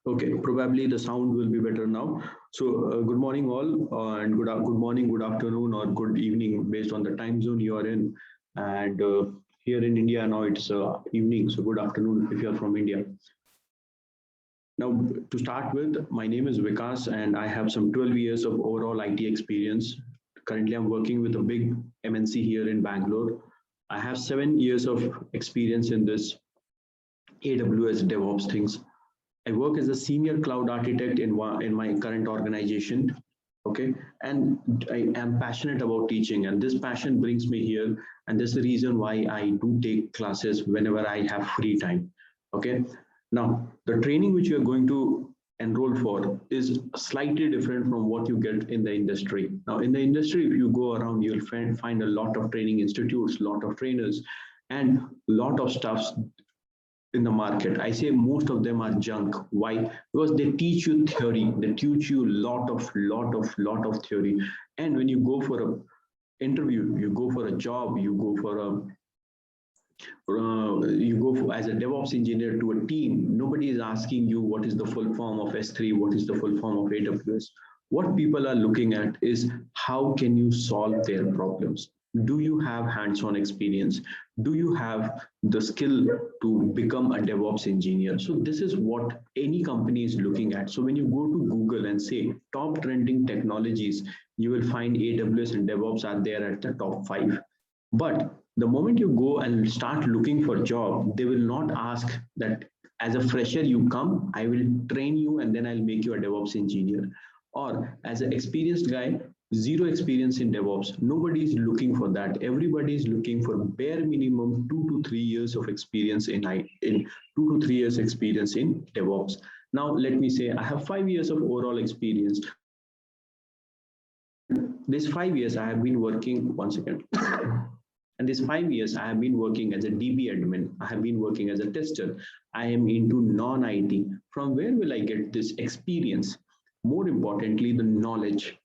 Okay, probably the sound will be better now. So good morning all, and good morning, good afternoon, or good evening, based on the time zone you are in. And here in India now it's evening, so good afternoon if you are from India. Now, to start with, my name is Vikas, and I have some 12 years of overall IT experience. Currently, I'm working with a big MNC here in Bangalore. I have 7 years of experience in this AWS DevOps things. I work as a senior cloud architect in my current organization, okay? And I am passionate about teaching, and this passion brings me here, and that's the reason why I do take classes whenever I have free time, okay? Now, the training which you are going to enroll for is slightly different from what you get in the industry. Now, in the industry, if you go around, you'll find a lot of training institutes, a lot of trainers, and a lot of stuff in the market. I say most of them are junk. Why? Because they teach you theory. They teach you lot of theory. And when you go for a interview, you go for a job, you go for a as a DevOps engineer to a team, nobody is asking you what is the full form of S3, what is the full form of AWS. What people are looking at is how can you solve their problems? Do you have hands-on experience? Do you have the skill to become a DevOps engineer? So this is what any company is looking at. So when you go to Google and say top trending technologies, you will find AWS and DevOps are there at the top 5. But the moment you go and start looking for a job, they will not ask that as a fresher you come, I will train you and then I'll make you a DevOps engineer. Or as an experienced guy, zero experience in DevOps. Nobody is looking for that. Everybody is looking for bare minimum 2 to 3 years of experience in 2 to 3 years experience in DevOps. Now, let me say I have 5 years of overall experience. This 5 years I have been working, one second. And this 5 years I have been working as a DB admin. I have been working as a tester. I am into non-IT. From where will I get this experience? More importantly, the knowledge.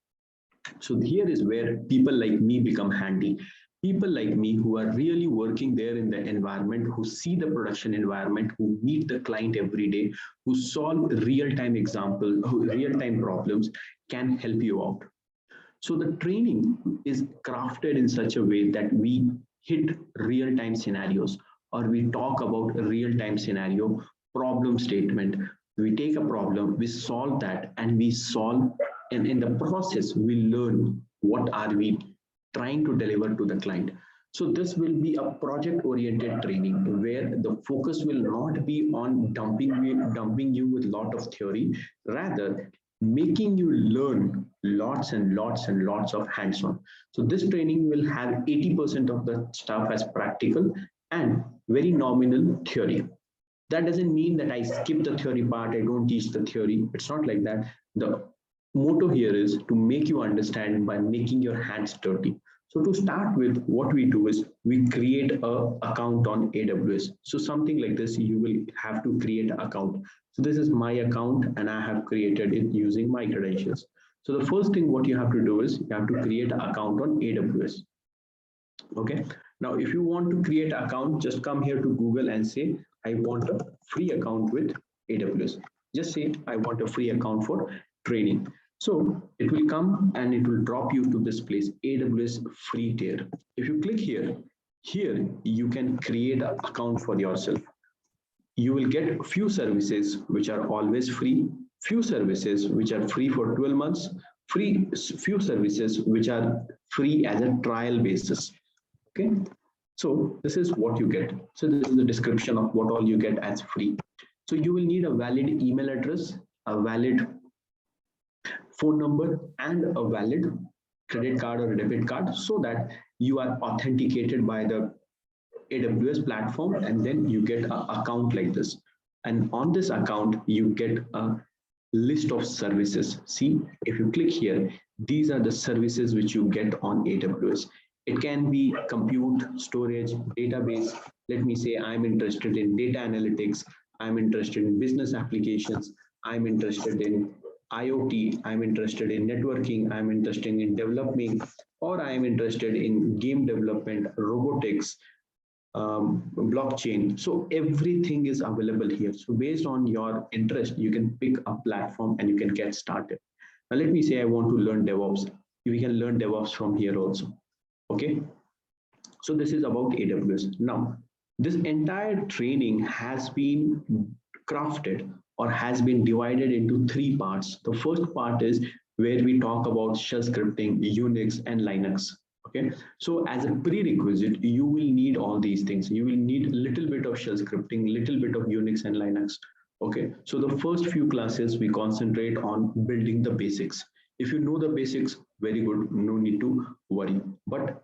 So here is where people like me become handy. People like me who are really working there in the environment, who see the production environment, who meet the client every day, who solve real-time real-time problems, can help you out. So the training is crafted in such a way that we hit real-time scenarios, or we talk about a real-time scenario problem statement. We take a problem, we solve that, and we solve, and in the process, we learn what are we trying to deliver to the client. So this will be a project-oriented training where the focus will not be on dumping you with a lot of theory, rather making you learn lots and lots of hands-on. So this training will have 80% of the stuff as practical and very nominal theory. That doesn't mean that I skip the theory part, I don't teach the theory. It's not like that. The motto here is to make you understand by making your hands dirty. So to start with, what we do is we create an account on AWS. So something like this, you will have to create an account. So this is my account and I have created it using my credentials. So the first thing what you have to do is you have to create an account on AWS. Okay. Now, if you want to create an account, just come here to Google and say, I want a free account with AWS. Just say, I want a free account for training. So it will come and it will drop you to this place, AWS free tier. If you click here you can create an account for yourself. You will get few services which are always free, few services which are free for 12 months, few services which are free as a trial basis. Okay, so this is what you get. So this is the description of what all you get as free. So you will need a valid email address, a valid phone number, and a valid credit card or a debit card, so that you are authenticated by the AWS platform, and then you get an account like this. And on this account, you get a list of services. See, if you click here, these are the services which you get on AWS. It can be compute, storage, database. Let me say I'm interested in data analytics. I'm interested in business applications. I'm interested in IoT. I'm interested in networking. I'm interested in developing, or I'm interested in game development, robotics, blockchain. So everything is available here. So based on your interest, you can pick a platform and you can get started. Now let me say I want to learn DevOps. We can learn DevOps from here also. Okay. So this is about AWS. Now, this entire training has been crafted or has been divided into three parts. The first part is where we talk about shell scripting, Unix, and Linux. Okay, so as a prerequisite, you will need all these things. You will need a little bit of shell scripting, little bit of Unix and Linux. Okay, so the first few classes we concentrate on building the basics. If you know the basics, very good, no need to worry. But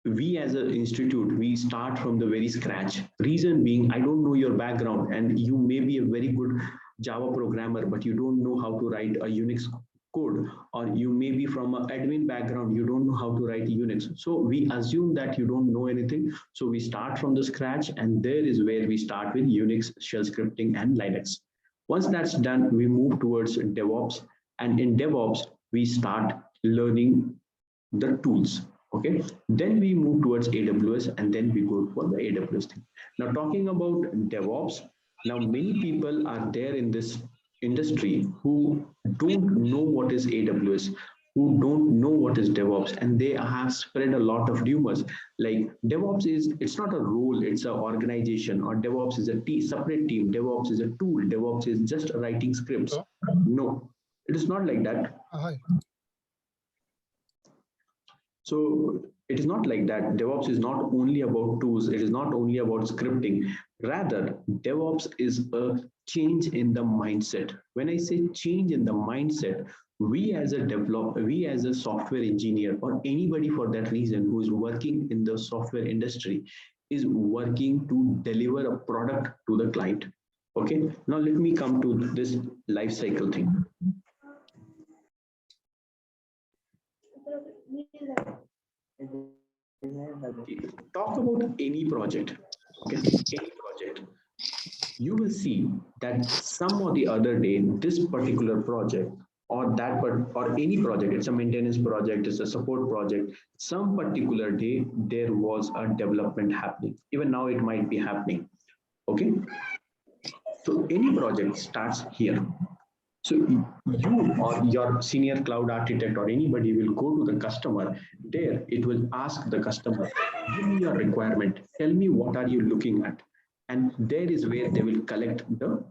we as an institute, we start from the very scratch. Reason being, I don't know your background and you may be a very good Java programmer, but you don't know how to write a Unix code, or you may be from an admin background, you don't know how to write Unix. So we assume that you don't know anything. So we start from the scratch, and there is where we start with Unix, shell scripting, and Linux. Once that's done, we move towards DevOps, and in DevOps, we start learning the tools. Okay, then we move towards AWS, and then we go for the AWS thing. Now talking about DevOps, now many people are there in this industry who don't know what is AWS, who don't know what is DevOps, and they have spread a lot of rumors like DevOps is, it's not a role, it's an organization, or DevOps is a separate team, DevOps is a tool, DevOps is just writing scripts. No, it is not like that. Hi. So it is not like that. DevOps is not only about tools. It is not only about scripting. Rather, DevOps is a change in the mindset. When I say change in the mindset, we as a developer, we as a software engineer, or anybody for that reason who is working in the software industry, is working to deliver a product to the client. Okay. Now let me come to this life cycle thing. Talk about any project. Okay, any project. You will see that some or the other day, this particular project or that, or any project, it's a maintenance project, it's a support project, some particular day there was a development happening. Even now it might be happening. Okay. So any project starts here. So you or your senior cloud architect or anybody will go to the customer. There it will ask the customer, give me your requirement, tell me what are you looking at. And there is where they will collect the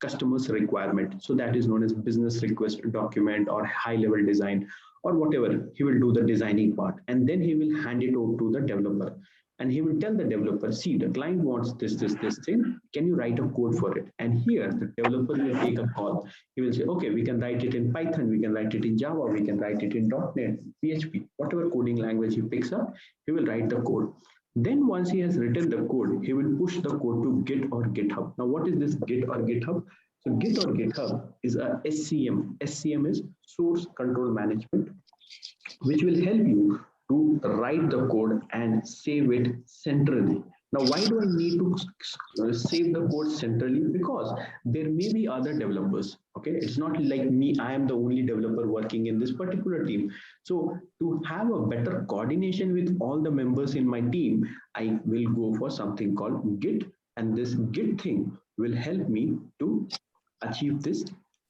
customer's requirement. So that is known as business request document or high level design or whatever. He will do the designing part, and then he will hand it over to the developer. And he will tell the developer, see, the client wants this thing. Can you write a code for it? And here the developer will take a call. He will say, okay, we can write it in Python, we can write it in Java, we can write it in .NET, PHP, whatever coding language he picks up, he will write the code. Then once he has written the code, he will push the code to Git or GitHub. Now, what is this Git or GitHub? So Git or GitHub is a SCM. SCM is source control management, which will help you to write the code and save it centrally. Now, why do I need to save the code centrally? Because there may be other developers. Okay, it's not like me, I am the only developer working in this particular team. So to have a better coordination with all the members in my team, I will go for something called Git, and this Git thing will help me to achieve this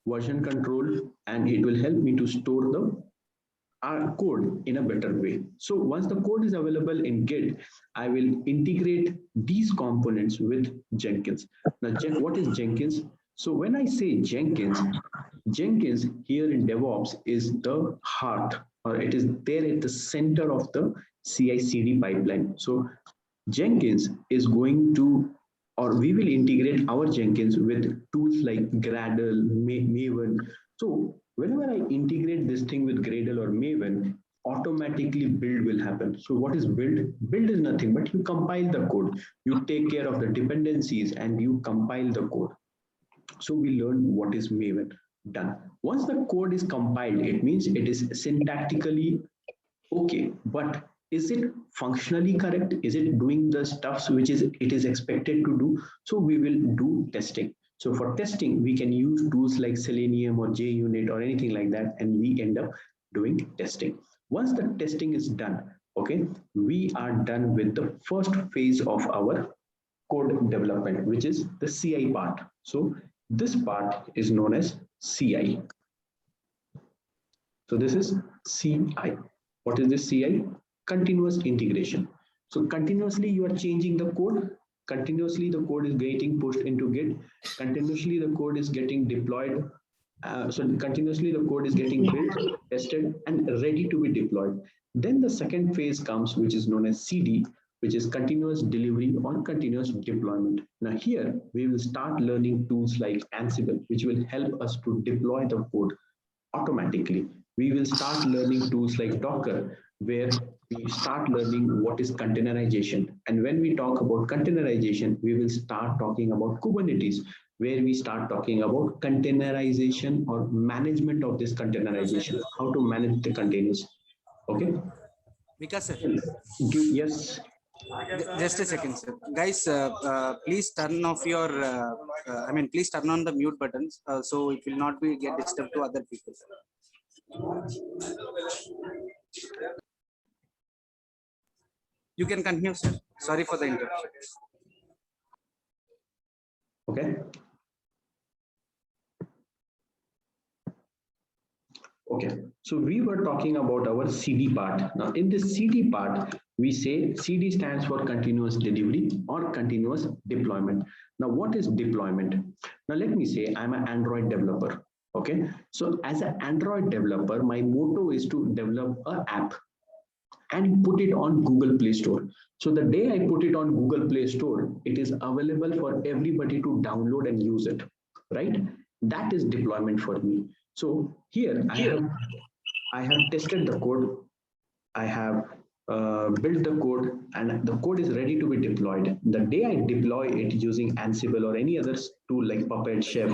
version control, and it will help me to store the our code in a better way. So once the code is available in Git, I will integrate these components with Jenkins. Now, what is Jenkins? So when I say Jenkins, Jenkins here in DevOps is the heart, or it is there at the center of the CI/CD pipeline. So Jenkins is going to, or we will integrate our Jenkins with tools like Gradle, Maven. So whenever I integrate this thing with Gradle or Maven, automatically build will happen. So what is build? Build is nothing but you compile the code. You take care of the dependencies and you compile the code. So we learn what is Maven. Done. Once the code is compiled, it means it is syntactically okay, but is it functionally correct? Is it doing the stuffs which it is expected to do? So we will do testing. So for testing, we can use tools like Selenium or JUnit or anything like that, and we end up doing testing. Once the testing is done, Okay, we are done with the first phase of our code development, which is the CI part. So this part is known as CI. So this is CI. What is this CI? Continuous integration. So continuously you are changing the code. Continuously the code is getting pushed into Git. Continuously the code is getting deployed. So continuously the code is getting built, tested, and ready to be deployed. Then the second phase comes, which is known as CD, which is continuous delivery or continuous deployment. Now here we will start learning tools like Ansible, which will help us to deploy the code automatically. We will start learning tools like Docker, where we start learning what is containerization. And when we talk about containerization, we will start talking about Kubernetes, where we start talking about containerization or management of this containerization, how to manage the containers. Okay. Vikas sir. Yes. Just a second, sir. Guys, please turn off your, please turn on the mute buttons, so it will not be get disturbed to other people. You can continue, sir. Sorry for the interruption. Okay. Okay, so we were talking about our CD part. Now in this CD part, we say CD stands for continuous delivery or continuous deployment. Now what is deployment? Now let me say I'm an Android developer. Okay, so as an Android developer, my motto is to develop an app and put it on Google Play Store. So the day I put it on Google Play Store, it is available for everybody to download and use it, right? That is deployment for me. So here I have tested the code, I have built the code, and the code is ready to be deployed. The day I deploy it using Ansible or any other tool like Puppet, Chef,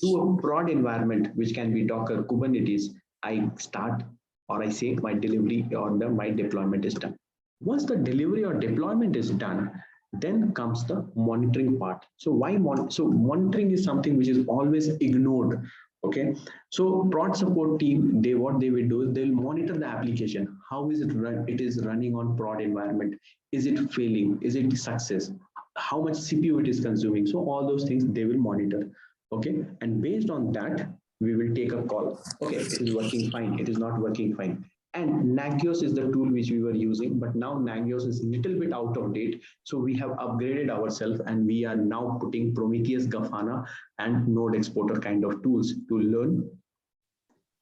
to a prod environment, which can be Docker, Kubernetes, I start or I say my delivery or my deployment is done. Once the delivery or deployment is done, then comes the monitoring part. So monitoring is something which is always ignored. Okay, so prod support team, what they will do is they'll monitor the application. How is it run? It is running on prod environment. Is it failing? Is it success? How much CPU it is consuming? So all those things they will monitor. Okay, and based on that, we will take a call. Okay, it is working fine. It is not working fine. And Nagios is the tool which we were using, but now Nagios is a little bit out of date. So we have upgraded ourselves and we are now putting Prometheus, Grafana, and Node Exporter kind of tools to learn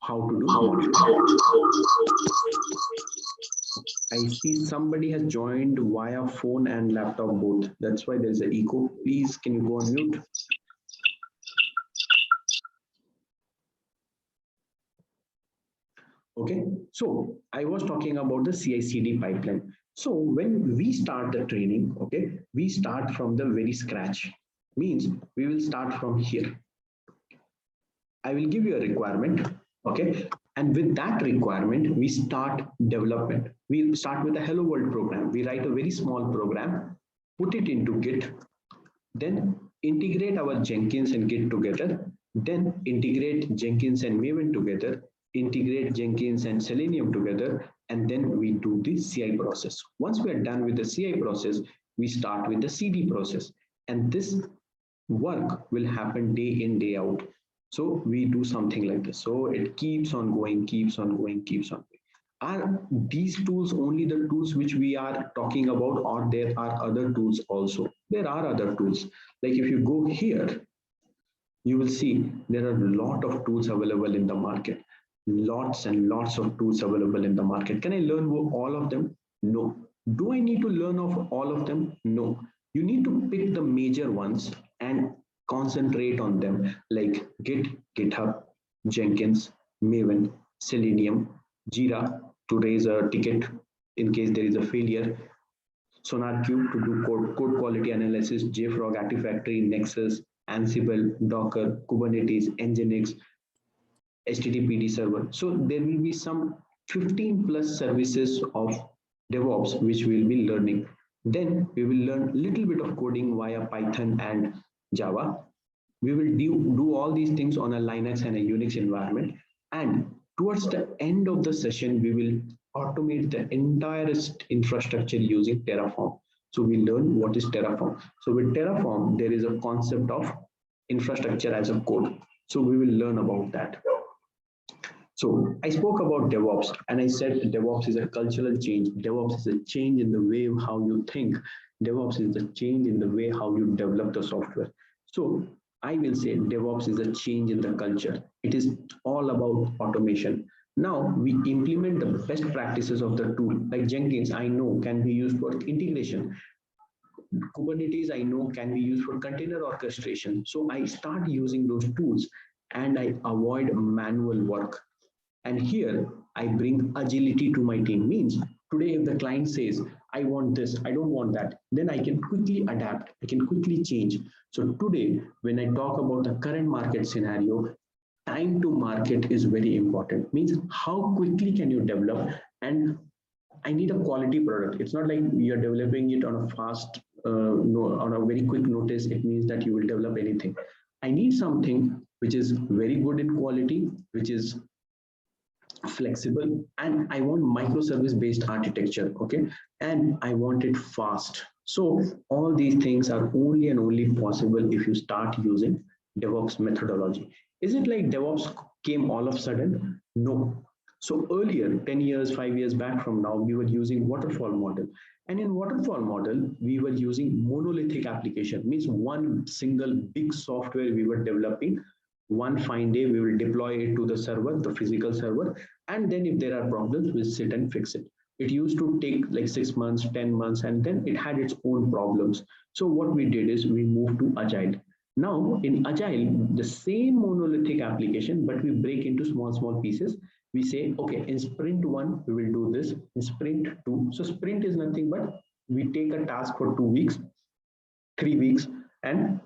how to do monitoring. I see somebody has joined via phone and laptop both. That's why there's an echo. Please, can you go on mute? Okay, so I was talking about the CI/CD pipeline. So when we start the training, okay, we start from the very scratch. Means we will start from here. I will give you a requirement, okay, and with that requirement, we start development. We start with a hello world program. We write a very small program, put it into Git, then integrate our Jenkins and Git together, then integrate Jenkins and Maven together, integrate Jenkins and Selenium together, and then we do the CI process. Once we are done with the CI process, we start with the CD process. And this work will happen day in, day out. So we do something like this. So it keeps on going, keeps on going, keeps on going. Are these tools only the tools which we are talking about, or there are other tools also? There are other tools. Like if you go here, you will see there are a lot of tools available in the market. Lots and lots of tools available in the market. Can I learn all of them? No. Do I need to learn of all of them? No. You need to pick the major ones and concentrate on them, like Git, GitHub, Jenkins, Maven, Selenium, Jira to raise a ticket in case there is a failure, SonarQube to do code quality analysis, JFrog, Artifactory, Nexus, Ansible, Docker, Kubernetes, Nginx, HTTPD server. So there will be some 15 plus services of DevOps which we will be learning. Then we will learn a little bit of coding via Python and Java. We will do all these things on a Linux and a Unix environment. And towards the end of the session, we will automate the entire infrastructure using Terraform. So we learn what is Terraform. So with Terraform, there is a concept of infrastructure as a code. So we will learn about that. So I spoke about DevOps and I said DevOps is a cultural change. DevOps is a change in the way of how you think. DevOps is the change in the way how you develop the software. So I will say DevOps is a change in the culture. It is all about automation. Now we implement the best practices of the tool. Like Jenkins, I know can be used for integration. Kubernetes, I know can be used for container orchestration. So I start using those tools and I avoid manual work. And here I bring agility to my team. Means today, if the client says, I want this, I don't want that, then I can quickly adapt, I can quickly change. So today, when I talk about the current market scenario, time to market is very important. Means how quickly can you develop, and I need a quality product. It's not like you're developing it on a fast, no, on a very quick notice. It means that you will develop anything. I need something which is very good in quality, which is flexible, and I want microservice based architecture. Okay, and I want it fast. So all these things are only and only possible if you start using DevOps methodology. Is it like DevOps came all of a sudden? No. So earlier, 10 years, 5 years back from now, we were using waterfall model. And in waterfall model, we were using monolithic application, means one single big software we were developing. One fine day, we will deploy it to the server, the physical server. And then if there are problems, we'll sit and fix it. It used to take like 6 months, 10 months, and then it had its own problems. So what we did is we moved to Agile. Now in Agile, the same monolithic application, but we break into small pieces. We say, okay, in sprint 1, we will do this. In sprint 2, so sprint is nothing but we take a task for 2 weeks, 3 weeks, and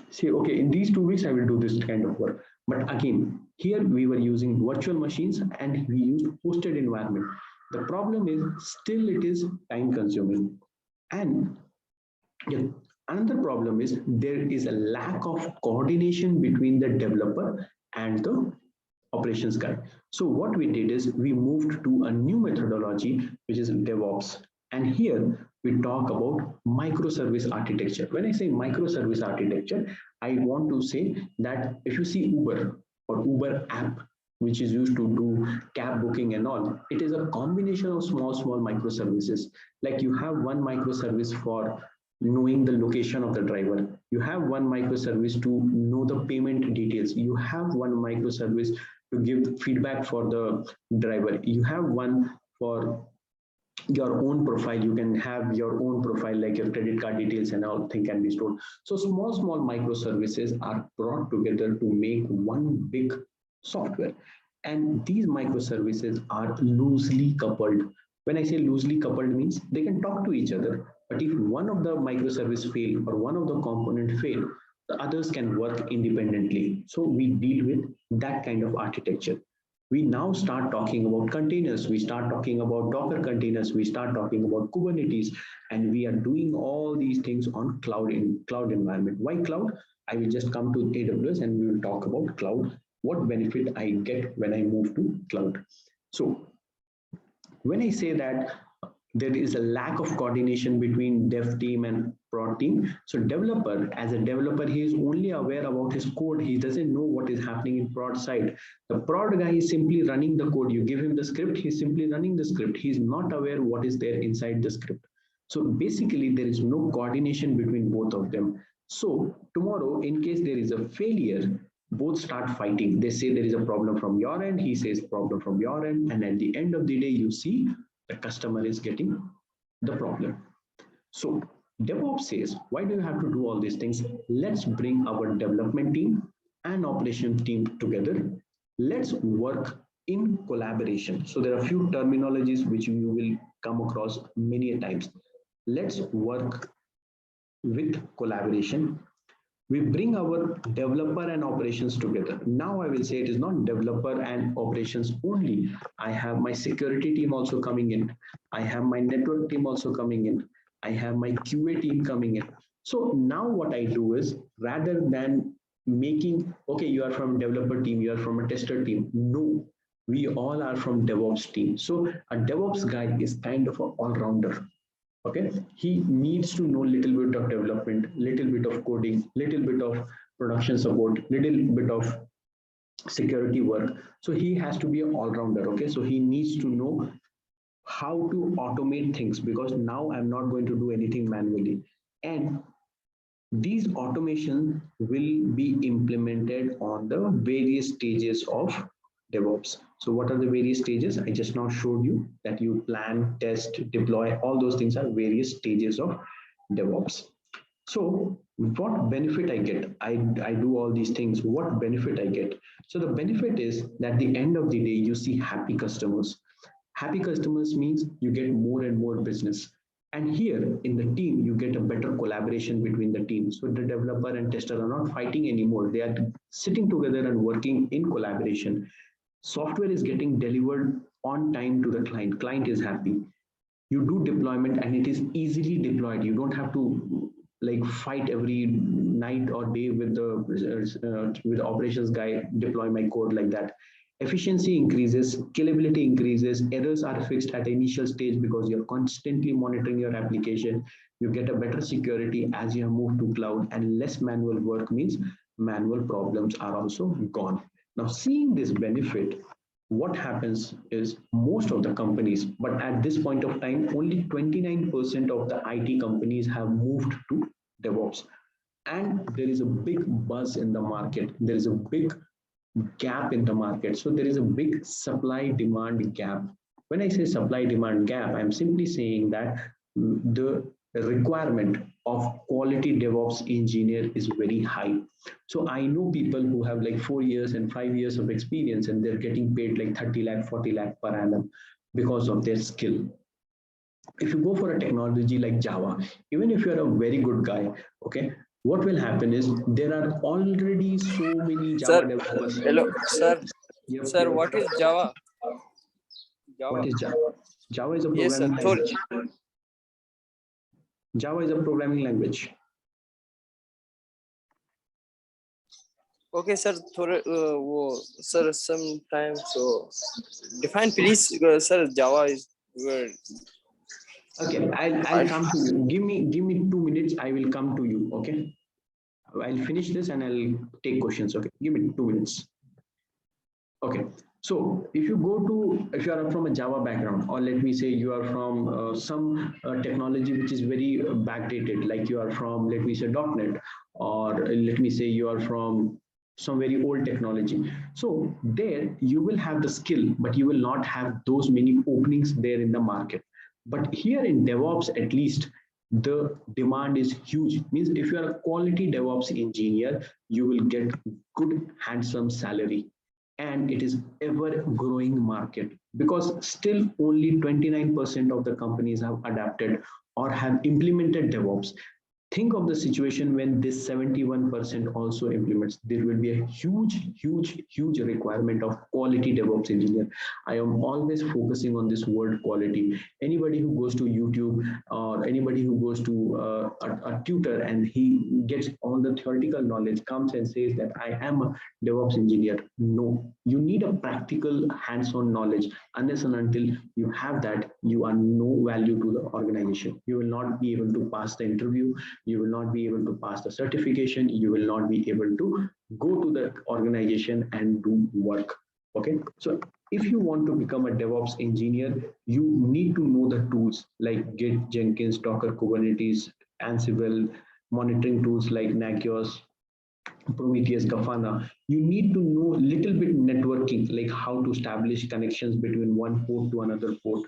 say, okay, in these 2 weeks, I will do this kind of work. But again, here we were using virtual machines and we used hosted environment. The problem is still it is time consuming. And another problem is there is a lack of coordination between the developer and the operations guy. So what we did is we moved to a new methodology, which is DevOps. And here we talk about microservice architecture. When I say microservice architecture, I want to say that if you see Uber or Uber app, which is used to do cab booking and all, it is a combination of small microservices. Like you have one microservice for knowing the location of the driver. You have one microservice to know the payment details. You have one microservice to give feedback for the driver. You have one for your own profile. You can have your own profile, like your credit card details and all thing can be stored. So small microservices are brought together to make one big software. And these microservices are loosely coupled. When I say loosely coupled means they can talk to each other. But if one of the microservice fail or one of the component fail, the others can work independently. So we deal with that kind of architecture. We now start talking about containers, we start talking about Docker containers, we start talking about Kubernetes, and we are doing all these things on cloud environment. Why cloud? I will just come to AWS and we will talk about cloud, what benefit I get when I move to cloud. So when I say that there is a lack of coordination between dev team and prod team. So developer, as a developer, he is only aware about his code. He doesn't know what is happening in prod side. The prod guy is simply running the code. You give him the script, he's simply running the script. He's not aware what is there inside the script. So basically there is no coordination between both of them. So tomorrow, in case there is a failure, both start fighting. They say there is a problem from your end, he says problem from your end, and at the end of the day, you see the customer is getting the problem. So DevOps says, why do you have to do all these things? Let's bring our development team and operation team together. Let's work in collaboration. So there are a few terminologies which you will come across many times. Let's work with collaboration. We bring our developer and operations together. Now I will say it is not developer and operations only. I have my security team also coming in. I have my network team also coming in. I have my QA team coming in. So now what I do is, rather than making, okay, you are from developer team, you are from a tester team. No, We all are from DevOps team. So a DevOps guy is kind of an all-rounder. Okay, he needs to know little bit of development, little bit of coding, little bit of production support, little bit of security work. So he has to be an all-rounder. Okay, so he needs to know how to automate things, because now I'm not going to do anything manually, and these automation will be implemented on the various stages of DevOps. So what are the various stages? I just now showed you that you plan, test, deploy, all those things are various stages of DevOps. So what benefit I get? I do all these things. What benefit I get? So the benefit is that at the end of the day, you see happy customers. Happy customers means you get more and more business. And here in the team, you get a better collaboration between the teams. So the developer and tester are not fighting anymore. They are sitting together and working in collaboration. Software is getting delivered on time to the client. Client is happy. You do deployment and it is easily deployed. You don't have to like fight every night or day with the operations guy, deploy my code like that. Efficiency increases, scalability increases, errors are fixed at the initial stage because you're constantly monitoring your application. You get a better security as you have moved to cloud, and less manual work means manual problems are also gone. Now, seeing this benefit, what happens is most of the companies, but at this point of time, only 29% of the IT companies have moved to DevOps. And there is a big buzz in the market. There is a big gap in the market. So there is a big supply demand gap. When I say supply demand gap, I'm simply saying that the requirement of quality DevOps engineer is very high. So I know people who have like 4 years and 5 years of experience, and they're getting paid like 30 lakh, 40 lakh per annum because of their skill. If you go for a technology like Java, even if you're a very good guy, okay, what will happen is there are already so many Sir, Java developers. hello, sir. Yep, Sir, yep. what is Java? What Java. is Java? Java is a Yes, sir. programming language. Java is a programming language. Okay, sir. Sir, sometimes so define please, sir. Java is word. Okay, I'll come to you. Give me 2 minutes. I will come to you. Okay, I'll finish this and I'll take questions. Okay, give me 2 minutes. Okay, so if you are from a Java background, or let me say you are from some technology which is very backdated, like you are from, let me say, .NET, or let me say you are from some very old technology. So there you will have the skill, but you will not have those many openings there in the market. But here in DevOps, at least, the demand is huge. Means if you are a quality DevOps engineer, you will get good handsome salary, and it is ever growing market, because still only 29% of the companies have adapted or have implemented DevOps. Think of the situation when this 71% also implements. There will be a huge requirement of quality DevOps engineer. I am always focusing on this word quality. Anybody who goes to YouTube, or anybody who goes to a tutor and he gets all the theoretical knowledge, comes and says that I am a DevOps engineer. No, you need a practical hands-on knowledge. Unless and until you have that, you are no value to the organization. You will not be able to pass the interview. You will not be able to pass the certification. You will not be able to go to the organization and do work. Okay, so if you want to become a DevOps engineer, you need to know the tools like Git, Jenkins, Docker, Kubernetes, Ansible, monitoring tools like Nagios, Prometheus, Grafana. You need to know a little bit networking, like how to establish connections between one port to another port.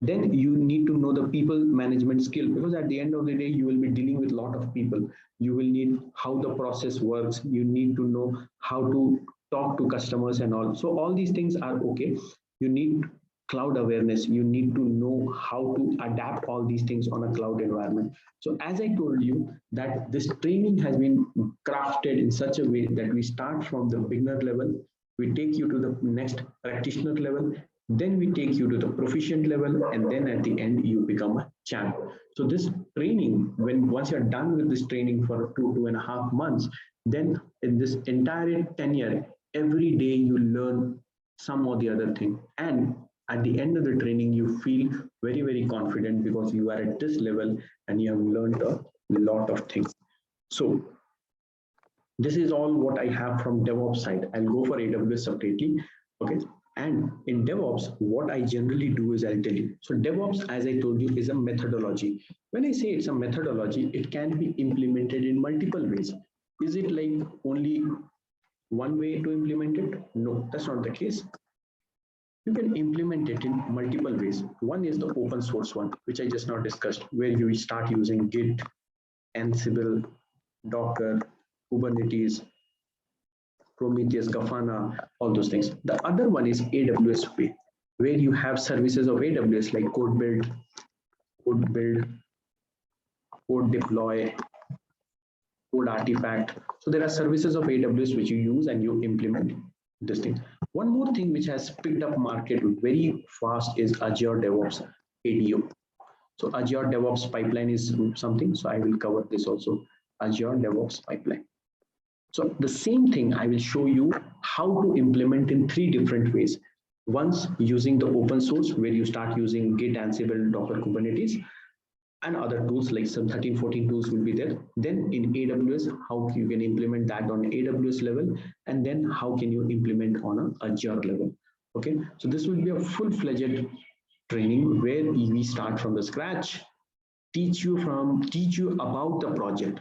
Then you need to know the people management skill, because at the end of the day you will be dealing with a lot of people. You will need how the process works. You need to know how to talk to customers and all. So all these things are okay. You need cloud awareness. You need to know how to adapt all these things on a cloud environment. So as I told you, that this training has been crafted in such a way that we start from the beginner level, we take you to the next practitioner level, then we take you to the proficient level, and then at the end you become a champ. So this training, when once you're done with this training for 2.5 months, then in this entire tenure, every day you learn some or the other thing. And at the end of the training, you feel very, very confident because you are at this level and you have learned a lot of things. So this is all what I have from DevOps side. I'll go for AWS separately. Okay. And in DevOps, what I generally do is I'll tell you. So DevOps, as I told you, is a methodology. When I say it's a methodology, it can be implemented in multiple ways. Is it like only one way to implement it? No, that's not the case. You can implement it in multiple ways. One is the open source one, which I just now discussed, where you start using Git, Ansible, Docker, Kubernetes, Prometheus, Grafana, all those things. The other one is AWS-way, where you have services of AWS like code build, code deploy, code artifact. So there are services of AWS which you use and you implement this thing. One more thing which has picked up market very fast is Azure DevOps, ADO. So Azure DevOps pipeline is something. So I will cover this also, Azure DevOps pipeline. So the same thing I will show you how to implement in 3 different ways. Once using the open source, where you start using Git, Ansible, Docker, Kubernetes, and other tools like some 13, 14 tools will be there. Then in AWS, how you can implement that on AWS level, and then how can you implement on an Azure level. Okay, so this will be a full-fledged training where we start from the scratch, teach you about the project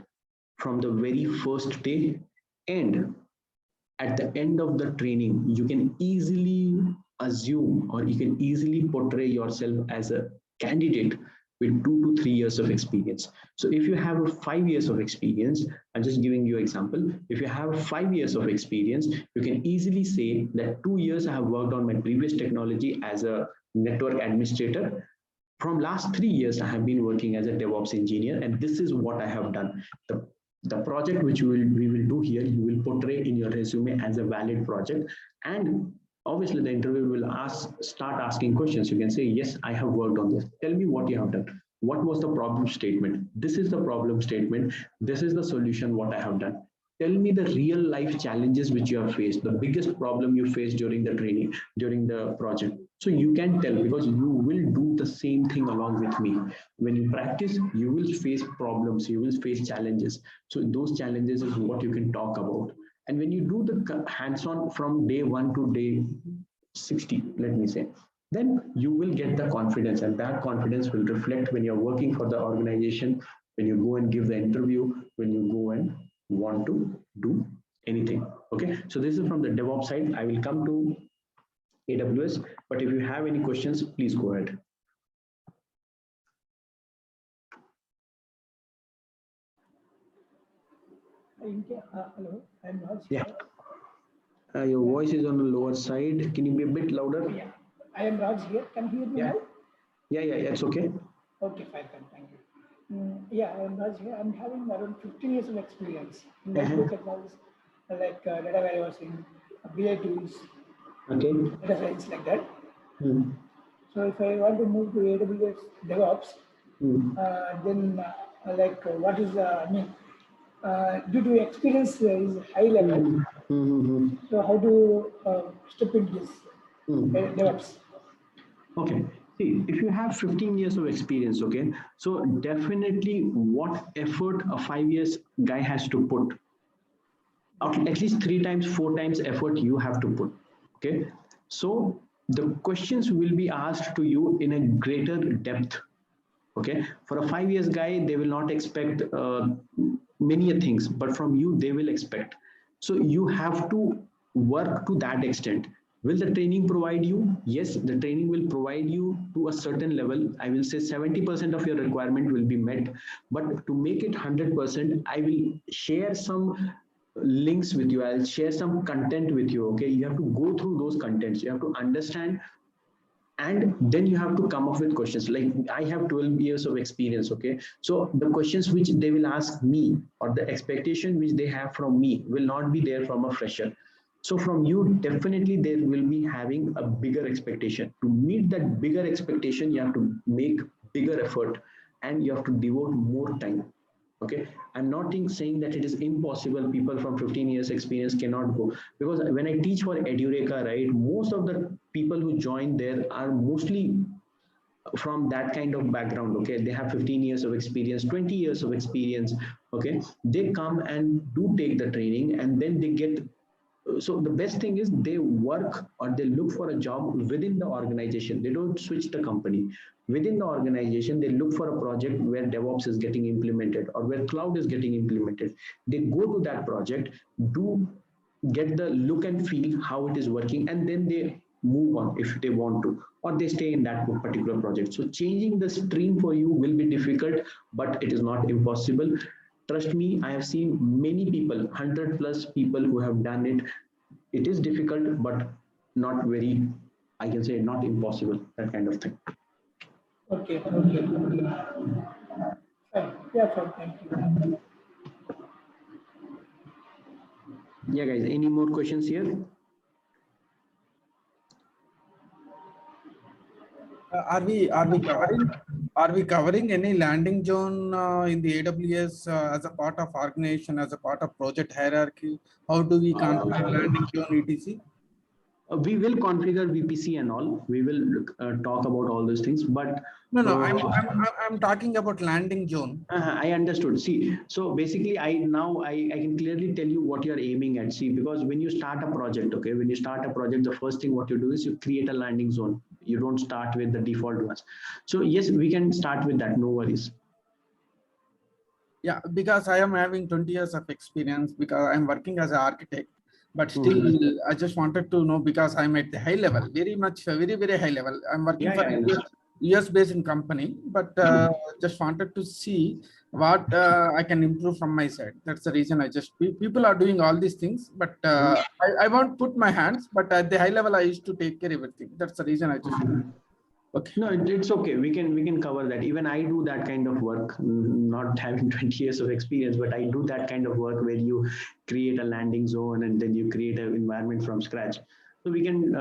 from the very first day, and at the end of the training, you can easily assume or you can easily portray yourself as a candidate with 2 to 3 years of experience. So if you have 5 years of experience, I'm just giving you an example. If you have 5 years of experience, you can easily say that 2 years I have worked on my previous technology as a network administrator. From last 3 years, I have been working as a DevOps engineer, and this is what I have done. The project which we will do here, you will portray in your resume as a valid project, and obviously the interviewer will start asking questions. You can say, yes, I have worked on this. Tell me what you have done. What was the problem statement? This is the problem statement. This is the solution, what I have done. Tell me the real life challenges which you have faced, the biggest problem you faced during the training, during the project. So you can tell, because you will do the same thing along with me. When you practice, you will face problems, you will face challenges. So those challenges is what you can talk about. And when you do the hands-on from day 1 to day 60, let me say, then you will get the confidence, and that confidence will reflect when you're working for the organization, when you go and give the interview, when you go and want to do anything. Okay, so this is from the DevOps side. I will come to AWS, but if you have any questions, please go ahead. Hello, I'm Raj. Yeah. Your voice is on the lower side. Can you be a bit louder? Yeah, I am Raj here. Can you hear me now? Yeah, it's okay. Okay, fine, thank you. Yeah, I am Raj here. I'm having around 15 years of experience in multiple technologies like data warehousing, BI tools, data science, like that. So if I want to move to AWS DevOps, then what is due to experience is high level. So how to step into this DevOps? Okay. See, if you have 15 years of experience, okay, so definitely what effort a 5 years guy has to put, at least 3 times, 4 times effort you have to put. Okay. So the questions will be asked to you in a greater depth. Okay. For a 5 years guy, they will not expect many things, but from you, they will expect. So you have to work to that extent. Will the training provide you? Yes, the training will provide you to a certain level. I will say 70% of your requirement will be met, but to make it 100%, I will share some links with you. I'll share some content with you. Okay, you have to go through those contents. You have to understand, and then you have to come up with questions. Like I have 12 years of experience. Okay, so the questions which they will ask me, or the expectation which they have from me, will not be there from a fresher. So from you, definitely they will be having a bigger expectation. To meet that bigger expectation, you have to make bigger effort and you have to devote more time. Okay, I'm not saying that it is impossible. People from 15 years experience cannot go, because when I teach for Edureka, right, most of the people who join there are mostly from that kind of background. Okay, they have 15 years of experience, 20 years of experience. Okay, they come and do take the training, and then they get, so the best thing is they work or they look for a job within the organization. They don't switch the company. Within the organization, they look for a project where DevOps is getting implemented or where cloud is getting implemented. They go to that project, do get the look and feel how it is working, and then they move on if they want to, or they stay in that particular project. So changing the stream for you will be difficult, but it is not impossible. Trust me, I have seen many people, 100 plus people who have done it. It is difficult, but not very, I can say not impossible, that kind of thing. Okay. Fine. Yeah, fine. Thank you. Yeah, guys, any more questions here? Are we covering any landing zone in the AWS as a part of organization, as a part of project hierarchy? How do we configure landing zone etc? We will configure VPC and all. We will talk about all those things, but No, I'm talking about landing zone. I understood. See, so basically, I can clearly tell you what you're aiming at. See, because when you start a project, okay, when you start a project, the first thing what you do is you create a landing zone. You don't start with the default ones. So yes, we can start with that. No worries. Yeah, because I am having 20 years of experience, because I'm working as an architect. But still, I just wanted to know, because I'm at the high level, very high level. I'm working for a US based in company, but just wanted to see what I can improve from my side. That's the reason I just, people are doing all these things, but I won't put my hands, but at the high level, I used to take care of everything. That's the reason I just. Okay. No, it's okay. We can cover that. Even I do that kind of work, not having 20 years of experience, but I do that kind of work where you create a landing zone and then you create an environment from scratch. So we can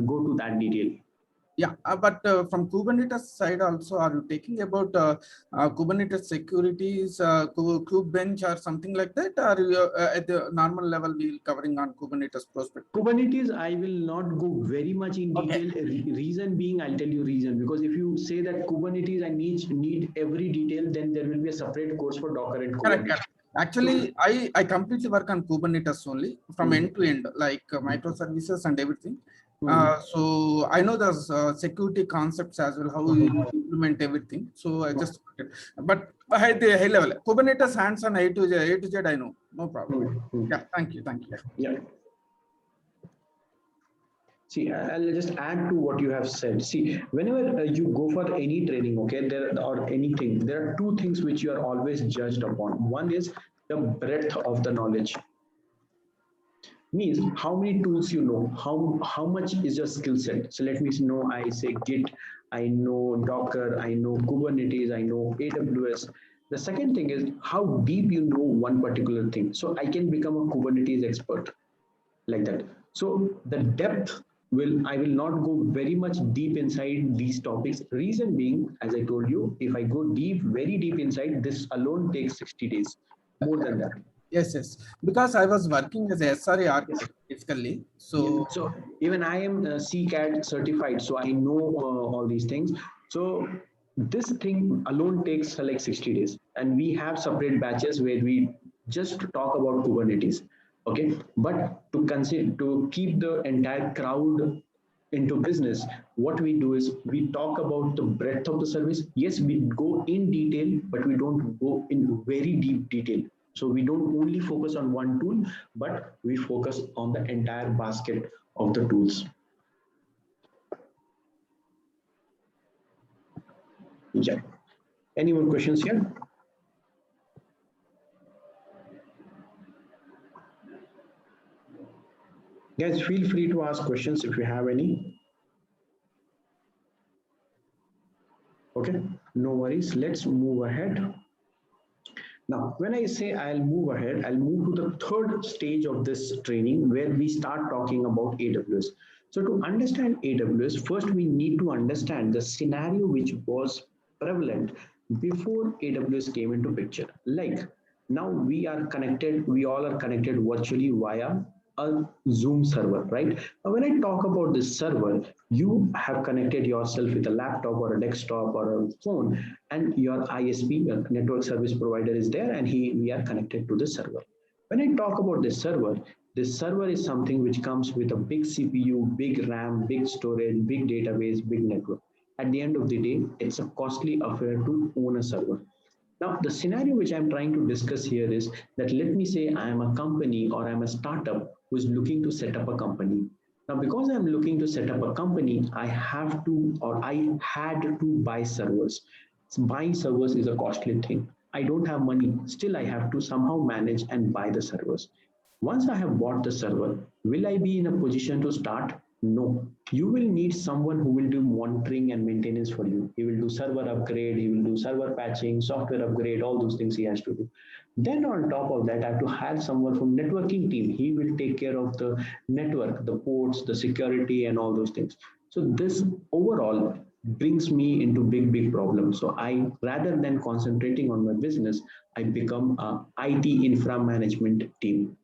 go to that detail. Yeah, but from Kubernetes side also, are you taking about Kubernetes securities, Kubebench or something like that? Or you, at the normal level, we'll covering on Kubernetes prospect? Kubernetes, I will not go very much in detail. Okay. Reason being, I'll tell you reason. Because if you say that Kubernetes, I need every detail, then there will be a separate course for Docker and Kubernetes. Correct. Actually, I completely work on Kubernetes only from end to end, like microservices and everything. So I know the security concepts as well, how we implement everything. So I just, but at the high level, Kubernetes hands-on A to Z, I know, no problem. Yeah, thank you. Yeah. See, I'll just add to what you have said. See, whenever you go for any training, okay, or anything, there are two things which you are always judged upon. One is the breadth of the knowledge. Means how many tools you know, how much is your skill set. So let me know, I say Git, I know Docker, I know Kubernetes, I know AWS. The second thing is how deep you know one particular thing. So I can become a Kubernetes expert like that. So the depth I will not go very much deep inside these topics. Reason being, as I told you, if I go very deep inside, this alone takes 60 days, more than that. Yes. Because I was working as a SRE architect, basically. So even I am CCAD certified, so I know all these things. So this thing alone takes like 60 days. And we have separate batches where we just talk about Kubernetes. Okay, but to keep the entire crowd into business, what we do is we talk about the breadth of the service. Yes, we go in detail, but we don't go in very deep detail. So we don't only focus on one tool, but we focus on the entire basket of the tools. Yeah. Any more questions here? Guys, feel free to ask questions if you have any. Okay, no worries. Let's move ahead. Now, when I say I'll move ahead, I'll move to the third stage of this training where we start talking about AWS. So to understand AWS, first we need to understand the scenario which was prevalent before AWS came into picture. Like Now we are connected, we all are connected virtually via a Zoom server, right? Now, when I talk about this server, you have connected yourself with a laptop or a desktop or a phone, and your ISP, your network service provider, is there, and we are connected to the server. When I talk about this server is something which comes with a big CPU, big RAM, big storage, big database, big network. At the end of the day, it's a costly affair to own a server. Now, the scenario which I'm trying to discuss here is that let me say I am a company or I'm a startup who is looking to set up a company. Now, because I'm looking to set up a company, I have to or I had to buy servers. Buying servers is a costly thing. I don't have money. Still, I have to somehow manage and buy the servers. Once I have bought the server, will I be in a position to start? No. You will need someone who will do monitoring and maintenance for you. He will do server upgrade, he will do server patching, software upgrade, all those things he has to do. Then on top of that, I have to hire someone from networking team. He will take care of the network, the ports, the security, and all those things. So this overall brings me into big problems. So I, rather than concentrating on my business, I become a IT infra management team.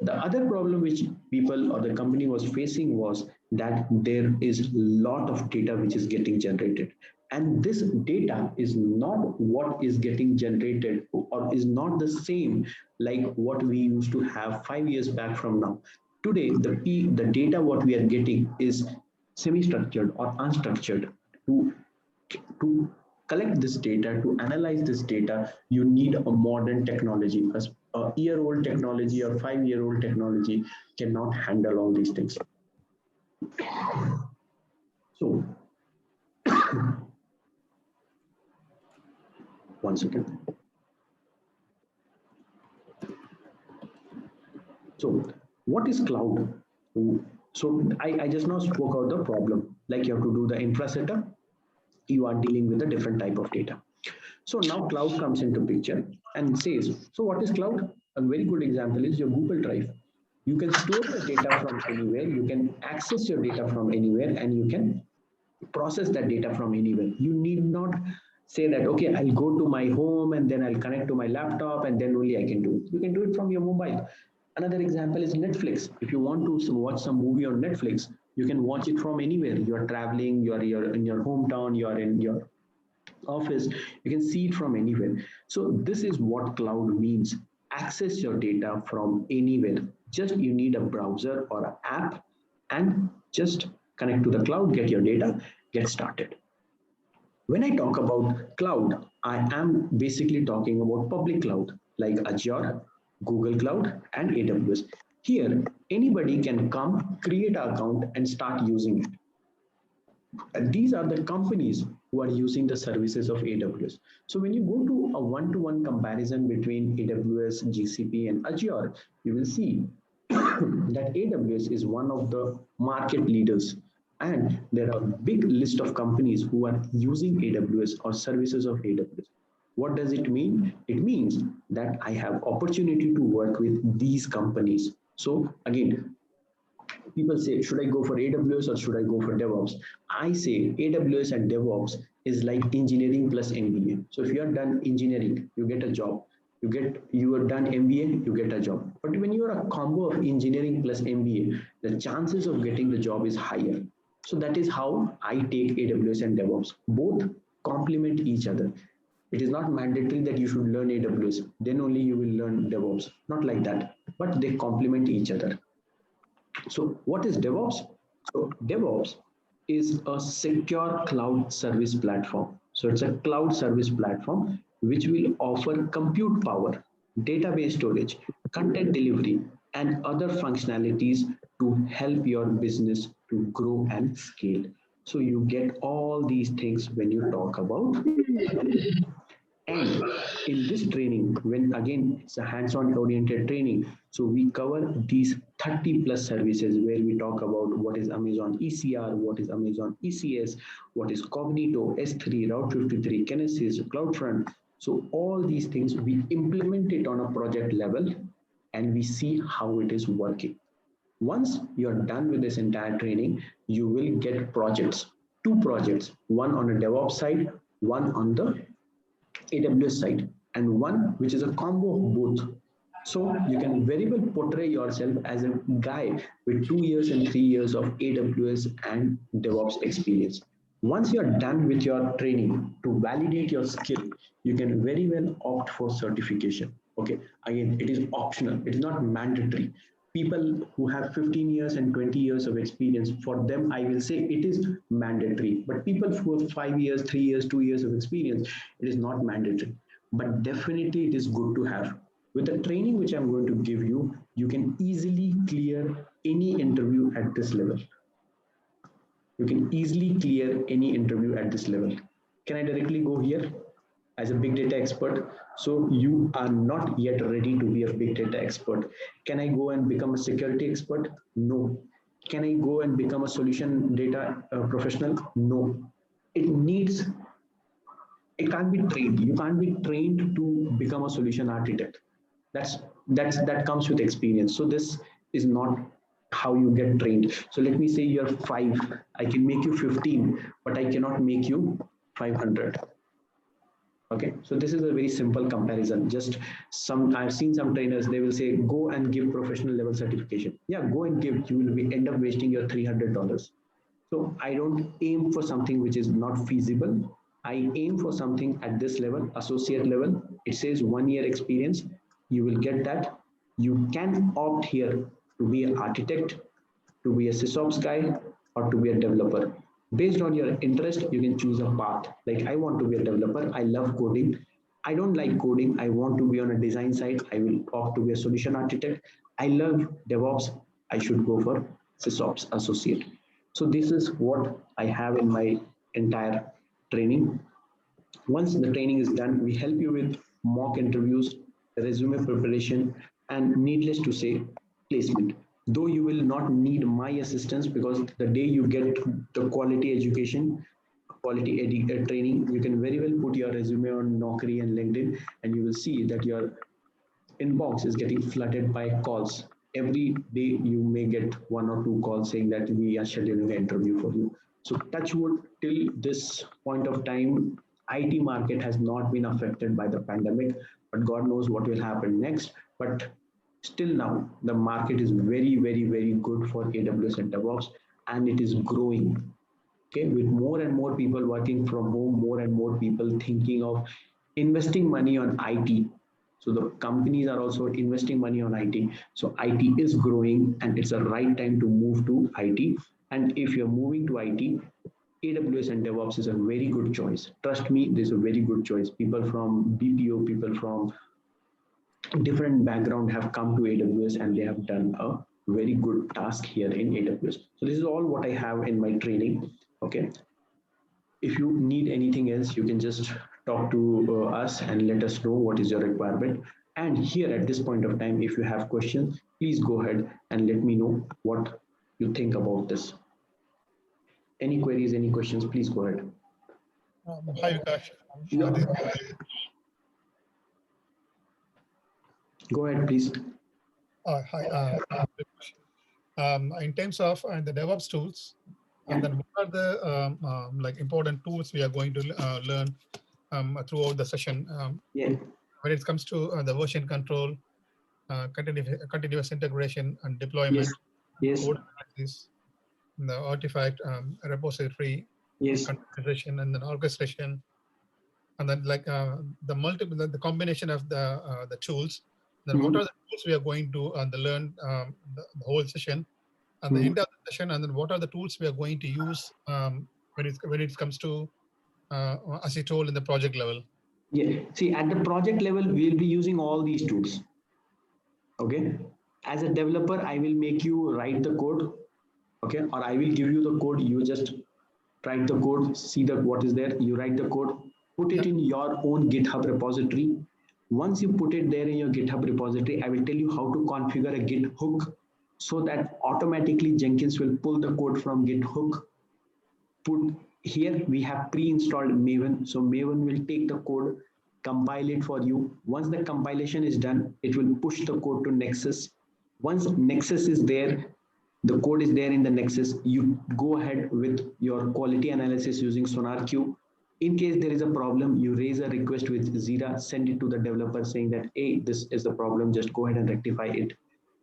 The other problem which people or the company was facing was that there is a lot of data which is getting generated, and this data is not what is getting generated or is not the same like what we used to have 5 years back from now. Today the data what we are getting is semi-structured or unstructured. To collect this data, to analyze this data, you need a modern technology. A year-old technology or 5-year-old technology cannot handle all these things. So, one second. So, what is cloud? So, I just now spoke out the problem. Like you have to do the infra setup, you are dealing with a different type of data. So now cloud comes into picture and says, so what is cloud? A very good example is your Google Drive. You can store the data from anywhere, you can access your data from anywhere, and you can process that data from anywhere. You need not say that, okay, I'll go to my home and then I'll connect to my laptop and then only I can do it. You can do it from your mobile. Another example is Netflix. If you want to watch some movie on Netflix, you can watch it from anywhere. You are traveling, you're in your hometown, you are in your office, you can see it from anywhere. So this is what cloud means. Access your data from anywhere. Just you need a browser or an app and just connect to the cloud, get your data, get started. When I talk about cloud, I am basically talking about public cloud like Azure, Google Cloud, and AWS. Here, anybody can come, create an account, and start using it. And these are the companies who are using the services of AWS. So when you go to a one-to-one comparison between AWS, GCP, and Azure, you will see that AWS is one of the market leaders. And there are a big list of companies who are using AWS or services of AWS. What does it mean? It means that I have opportunity to work with these companies. So again, people say, should I go for AWS or should I go for DevOps? I say AWS and DevOps is like engineering plus MBA. So if you are done engineering, you get a job. You are done MBA, you get a job. But when you are a combo of engineering plus MBA, the chances of getting the job is higher. So that is how I take AWS and DevOps. Both complement each other. It is not mandatory that you should learn AWS, then only you will learn DevOps. Not like that, but they complement each other. So what is DevOps? So DevOps is a secure cloud service platform. So it's a cloud service platform which will offer compute power, database storage, content delivery, and other functionalities to help your business to grow and scale. So you get all these things when you talk about. And in this training, when again it's a hands-on oriented training, so we cover these 30 plus services where we talk about what is Amazon ECR, what is Amazon ECS, what is Cognito, S3, Route 53, Kinesis, CloudFront. So all these things we implement it on a project level and we see how it is working. Once you're done with this entire training, you will get projects, 2 projects, one on a DevOps side, one on the AWS side. and one which is a combo of both. So you can very well portray yourself as a guy with 2 years and 3 years of AWS and DevOps experience. Once you're done with your training, to validate your skill, you can very well opt for certification. Okay, again, it is optional, it is not mandatory. People who have 15 years and 20 years of experience, for them, I will say it is mandatory. But people who have 5 years, 3 years, 2 years of experience, it is not mandatory. But definitely it is good to have. With the training which I'm going to give you, you can easily clear any interview at this level. You can easily clear any interview at this level. Can I directly go here as a big data expert? So you are not yet ready to be a big data expert. Can I go and become a security expert? No. Can I go and become a solution data professional? No. It can't be trained. You can't be trained to become a solution architect. That comes with experience. So this is not how you get trained. So let me say you're 5, I can make you 15, but I cannot make you 500. Okay, so this is a very simple comparison. Just I've seen some trainers, they will say, go and give professional level certification. Yeah, go and give, you will end up wasting your $300. So I don't aim for something which is not feasible. I aim for something at this level, associate level. It says 1 year experience. You will get that. You can opt here to be an architect, to be a SysOps guy, or to be a developer. Based on your interest, you can choose a path. Like, I want to be a developer. I love coding. I don't like coding. I want to be on a design side. I will opt to be a solution architect. I love DevOps. I should go for SysOps associate. So this is what I have in my entire training. Once the training is done, we help you with mock interviews, resume preparation, and needless to say, placement. Though you will not need my assistance, because the day you get the quality education, training, you can very well put your resume on Naukri and LinkedIn, and you will see that your inbox is getting flooded by calls. Every day you may get 1 or 2 calls saying that we are scheduling an interview for you. So touch wood, till this point of time, IT market has not been affected by the pandemic, but God knows what will happen next. But still now, the market is very, very, very good for AWS and DevOps, and it is growing. Okay, with more and more people working from home, more and more people thinking of investing money on IT. So the companies are also investing money on IT. So IT is growing, and it's the right time to move to IT. And if you're moving to IT, AWS and DevOps is a very good choice. Trust me, this is a very good choice. People from BPO, people from different background have come to AWS, and they have done a very good task here in AWS. So this is all what I have in my training. Okay. If you need anything else, you can just talk to us and let us know what is your requirement. And here at this point of time, if you have questions, please go ahead and let me know what you think about this. Any queries, any questions, please go ahead. Hi, Vikas. Go ahead, please. Hi. In terms of the DevOps tools, and then what are the like important tools we are going to learn throughout the session? When it comes to the version control, continuous integration and deployment, code analysis, the artifact repository, configuration, and then orchestration, and then like the combination of the tools. Then what are the tools we are going to learn the whole session, and the end of the session, and then what are the tools we are going to use when it comes to as you told in the project level. Yeah, see, at the project level, we'll be using all these tools. Okay, as a developer, I will make you write the code. Okay, or I will give you the code. You just write the code, see what is there. You write the code, put it in your own GitHub repository. Once you put it there in your GitHub repository, I will tell you how to configure a Git hook, so that automatically Jenkins will pull the code from Git hook. Put here, we have pre-installed Maven. So Maven will take the code, compile it for you. Once the compilation is done, it will push the code to Nexus. Once Nexus is there, the code is there in the Nexus, you go ahead with your quality analysis using SonarQube. In case there is a problem, you raise a request with Jira, send it to the developer saying that, hey, this is the problem, just go ahead and rectify it.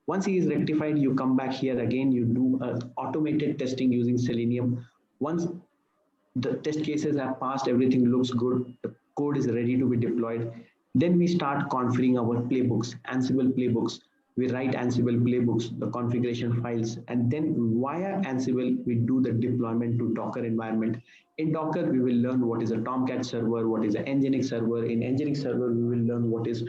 Once he is rectified, you come back here again, you do automated testing using Selenium. Once the test cases have passed, everything looks good, the code is ready to be deployed. Then we start configuring our playbooks, Ansible playbooks. We write Ansible playbooks, the configuration files, and then via Ansible, we do the deployment to Docker environment. In Docker, we will learn what is a Tomcat server, what is an Nginx server. In Nginx server, we will learn what is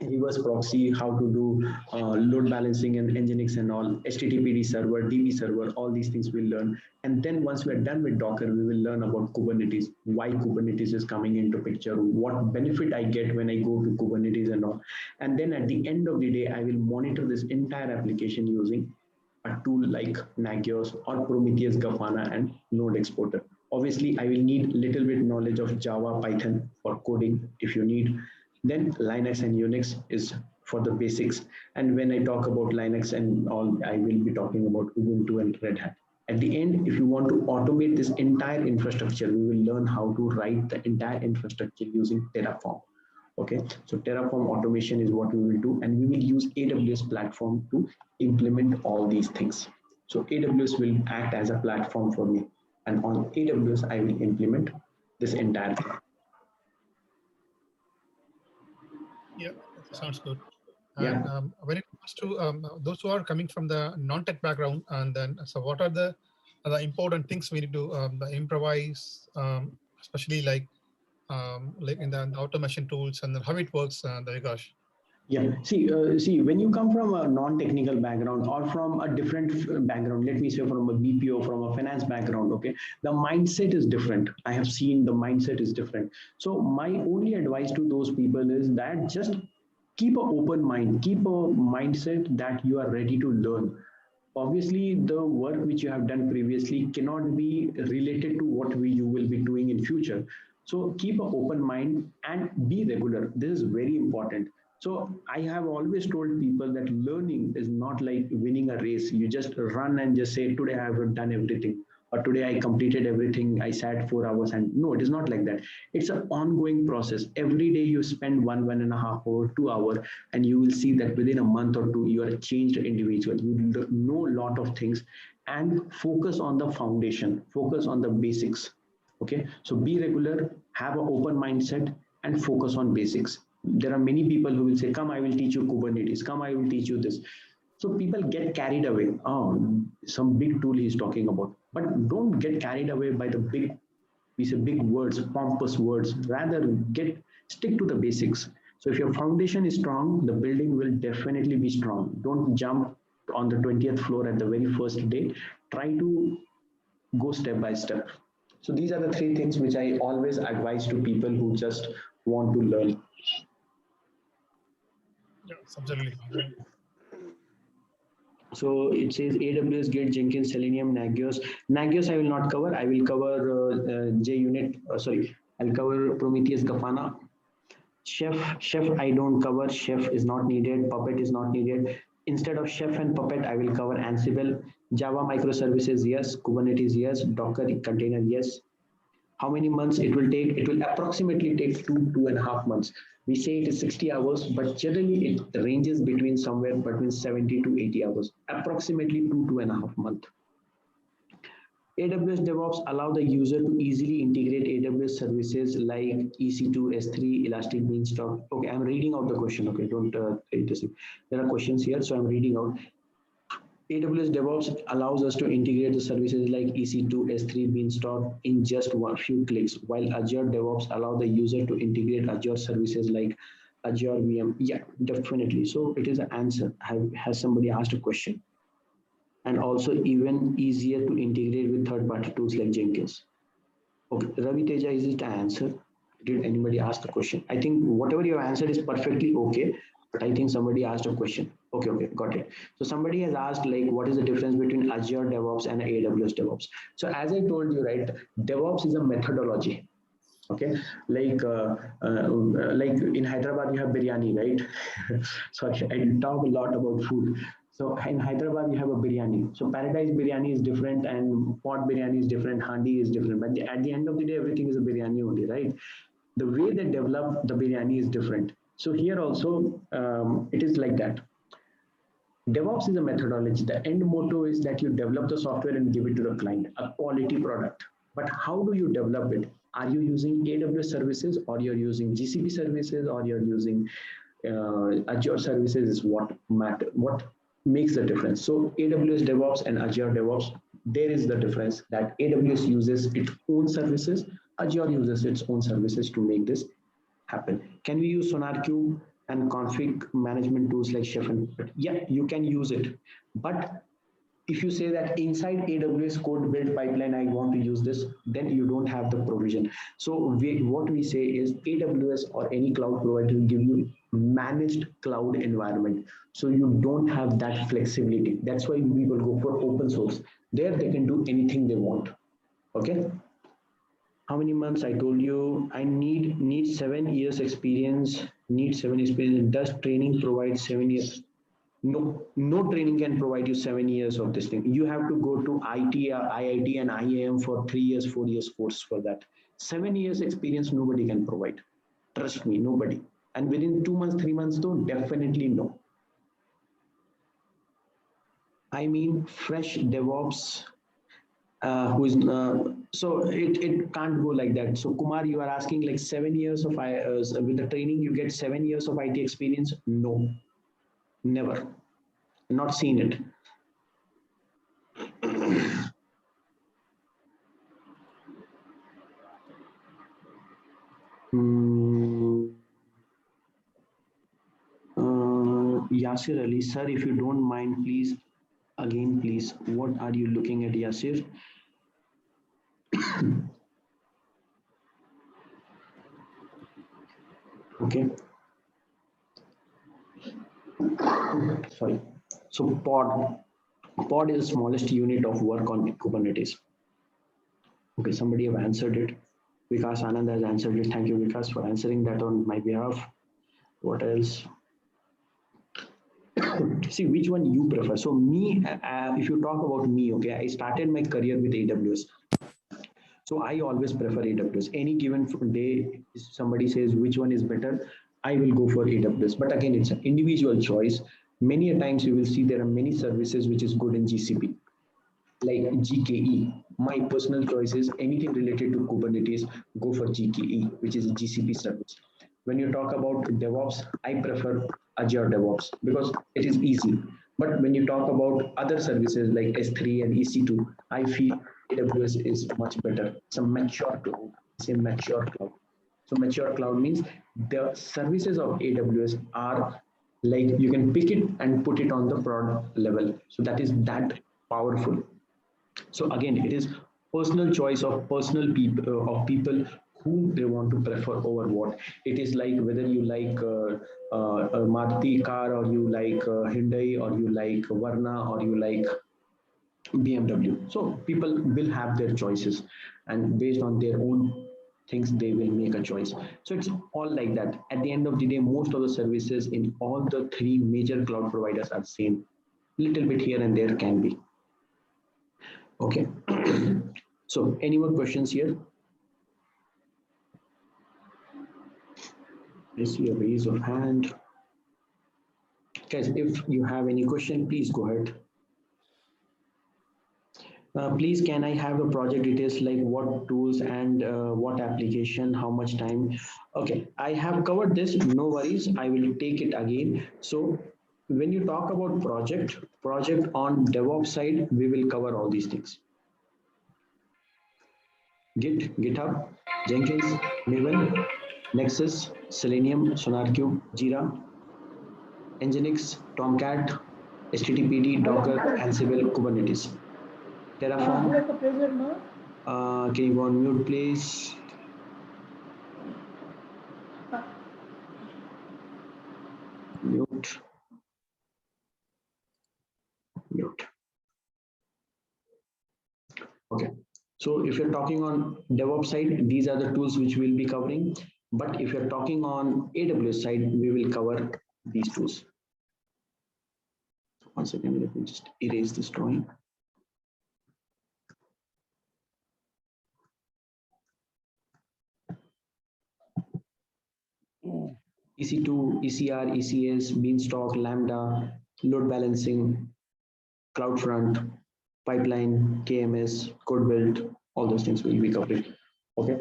reverse proxy, how to do load balancing and Nginx and all, HTTPD server, DB server, all these things we'll learn. And then once we're done with Docker, we will learn about Kubernetes, why Kubernetes is coming into picture, what benefit I get when I go to Kubernetes and all. And then at the end of the day, I will monitor this entire application using a tool like Nagios or Prometheus, Grafana, and Node Exporter. Obviously, I will need little bit knowledge of Java, Python for coding if you need. Then Linux and Unix is for the basics. And when I talk about Linux and all, I will be talking about Ubuntu and Red Hat. At the end, if you want to automate this entire infrastructure, we will learn how to write the entire infrastructure using Terraform. Okay, so Terraform automation is what we will do, and we will use AWS platform to implement all these things. So AWS will act as a platform for me, and on AWS, I will implement this entire thing. Yeah, sounds good. Yeah. And when it comes to those who are coming from the non-tech background, and then so what are the important things we need to improvise, especially like in the automation tools and then how it works, Vikas? Yeah, see, when you come from a non-technical background or from a different background, let me say from a BPO, from a finance background, okay, the mindset is different. I have seen the mindset is different. So my only advice to those people is that just keep an open mind, keep a mindset that you are ready to learn. Obviously, the work which you have done previously cannot be related to what you will be doing in future. So keep an open mind and be regular. This is very important. So I have always told people that learning is not like winning a race. You just run and just say, today I have done everything, or today I completed everything. I sat 4 hours, and no, it is not like that. It's an ongoing process. Every day you spend 1.5 hour, 2 hours, and you will see that within a month or two, you are a changed individual. You know a lot of things, and focus on the foundation, focus on the basics. Okay, so be regular, have an open mindset, and focus on basics. There are many people who will say, come, I will teach you Kubernetes, come, I will teach you this. So people get carried away. Oh, some big tool he's talking about. But don't get carried away by the big words, pompous words. Rather, stick to the basics. So if your foundation is strong, the building will definitely be strong. Don't jump on the 20th floor at the very first day. Try to go step by step. So these are the 3 things which I always advise to people who just want to learn. Yeah, absolutely. So it says AWS, Git, Jenkins, Selenium, Nagios. Nagios I will not cover. I will cover JUnit. I'll cover Prometheus, Grafana. Chef I don't cover. Chef is not needed. Puppet is not needed. Instead of Chef and Puppet, I will cover Ansible. Java microservices, yes. Kubernetes, yes. Docker container, yes. How many months it will take? It will approximately take 2.5 months. We say it is 60 hours, but generally it ranges between somewhere between 70 to 80 hours, approximately 2.5 months. AWS DevOps allow the user to easily integrate AWS services like EC2, S3, Elastic Beanstalk. Okay, I'm reading out the question. Okay, don't read this. There are questions here, so I'm reading out. AWS DevOps allows us to integrate the services like EC2, S3, Beanstalk in just a few clicks, while Azure DevOps allow the user to integrate Azure services like Azure VM. Yeah, definitely. So it is an answer. Has somebody asked a question? And also even easier to integrate with third-party tools like Jenkins. Okay, Ravi Teja, is it an answer? Did anybody ask the question? I think whatever you have answered is perfectly okay, but I think somebody asked a question. Okay, got it. So somebody has asked like, what is the difference between Azure DevOps and AWS DevOps? So as I told you, right, DevOps is a methodology. Okay, like in Hyderabad you have biryani, right? Sorry, I talk a lot about food. So in Hyderabad, you have a biryani. So paradise biryani is different and pot biryani is different, handi is different. But at the end of the day, everything is a biryani only, right? The way they develop the biryani is different. So here also, it is like that. DevOps is a methodology. The end motto is that you develop the software and give it to the client, a quality product. But how do you develop it? Are you using AWS services, or you're using GCP services, or you're using Azure services? Is what makes the difference. So AWS DevOps and Azure DevOps, there is the difference that AWS uses its own services, Azure uses its own services to make this happen. Can we use SonarQube and config management tools like Chef and Puppet? Yeah, you can use it. But if you say that inside AWS code build pipeline, I want to use this, then you don't have the provision. So what we say is AWS or any cloud provider will give you managed cloud environment. So you don't have that flexibility. That's why people go for open source. There they can do anything they want. Okay. How many months? I told you I need 7 years experience. Need 7 years experience. Does training provide 7 years? No training can provide you 7 years of this thing. You have to go to IT, IIT and IIM for 3 years, 4 years course for that. 7 years experience, nobody can provide. Trust me, nobody. And within 2 months, 3 months, though, definitely no. I mean, fresh DevOps who is, so it can't go like that. So Kumar, you are asking like 7 years of, with the training, you get 7 years of IT experience? No. Never. Not seen it. Yasir Ali, sir, if you don't mind, please, again, please, what are you looking at, Yasir? Okay. Sorry. So pod is the smallest unit of work on Kubernetes. Okay, somebody have answered it. Vikas Anand has answered it. Thank you, Vikas, for answering that on my behalf. What else? See which one you prefer. So me, if you talk about me, okay, I started my career with AWS. So I always prefer AWS. Any given day, somebody says which one is better, I will go for AWS. But again, it's an individual choice. Many a times you will see there are many services which is good in GCP, like GKE. My personal choice is anything related to Kubernetes, go for GKE, which is a GCP service. When you talk about DevOps, I prefer Azure DevOps because it is easy. But when you talk about other services like S3 and EC2, I feel AWS is much better. It's a mature cloud. It's a mature cloud. So mature cloud means the services of AWS are like you can pick it and put it on the product level. So that is that powerful. So again, it is personal choice of people who they want to prefer over what. It is like whether you like a Maruti car, or you like Hyundai, or you like Varna, or you like BMW. So people will have their choices, and based on their own things, they will make a choice. So it's all like that. At the end of the day, most of the services in all the three major cloud providers are same. Little bit here and there can be. Okay. So any more questions here? I see a raise of hand. Guys, if you have any question, please go ahead. Please, can I have the project details, like what tools and what application, how much time? Okay, I have covered this, no worries. I will take it again. So when you talk about project on DevOps side, we will cover all these things. Git, GitHub, Jenkins, Maven, Nexus, Selenium, SonarQube, Jira, Nginx, Tomcat, HTTPD, Docker, Ansible, Kubernetes. Terraform. Can you go on mute, please? Mute. Okay. So if you're talking on DevOps side, these are the tools which we'll be covering. But if you're talking on AWS side, we will cover these tools. One second, let me just erase this drawing. EC2, ECR, ECS, Beanstalk, Lambda, load balancing, CloudFront, pipeline, KMS, code build, all those things will be covered. Okay.